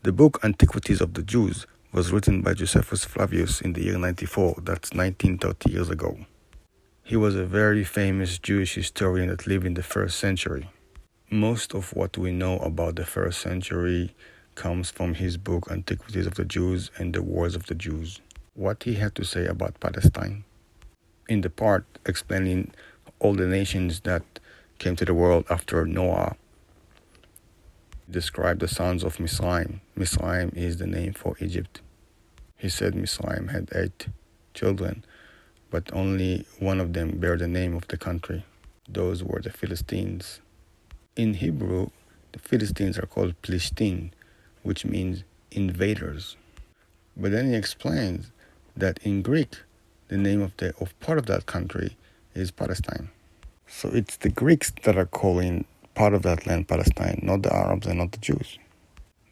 The book Antiquities of the Jews was written by Josephus Flavius in the year 94, that's 1930 years ago. He was a very famous Jewish historian that lived in the 1st century. Most of what we know about the 1st century comes from his book Antiquities of the Jews and the Wars of the Jews. What he had to say about Palestine. In the part explaining all the nations that came to the world after Noah, he described the sons of Misraim. Misraim is the name for Egypt. He said Misraim had 8 children, but only one of them bear the name of the country. Those were the Philistines. In Hebrew, the Philistines are called Plishtin, which means invaders. But then he explains that in Greek, the name of part of that country is Palestine. So it's the Greeks that are calling part of that land Palestine, not the Arabs and not the Jews.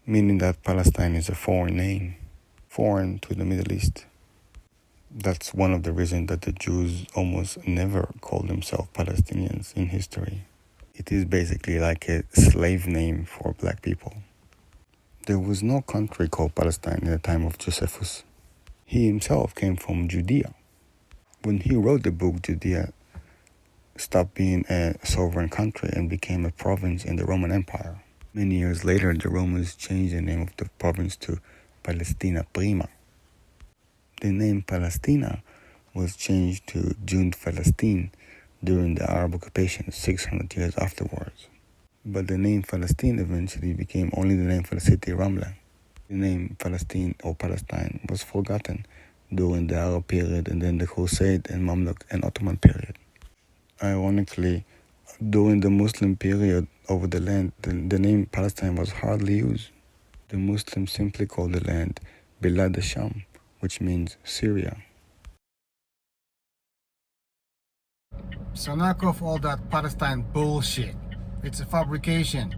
Meaning that Palestine is a foreign name, foreign to the Middle East. That's one of the reasons that the Jews almost never called themselves Palestinians in history. It is basically like a slave name for black people. There was no country called Palestine in the time of Josephus. He himself came from Judea. When he wrote the book, Judea stopped being a sovereign country and became a province in the Roman Empire. Many years later, the Romans changed the name of the province to Palestina Prima. The name Palestina was changed to Jund Palestine during the Arab occupation 600 years afterwards. But the name Palestine eventually became only the name for the city Ramla. The name Palestine or Palestine was forgotten during the Arab period and then the Crusade and Mamluk and Ottoman period. Ironically, during the Muslim period over the land, the name Palestine was hardly used. The Muslims simply called the land Bilad al-Sham, which means Syria. So knock off all that Palestine bullshit. It's a fabrication.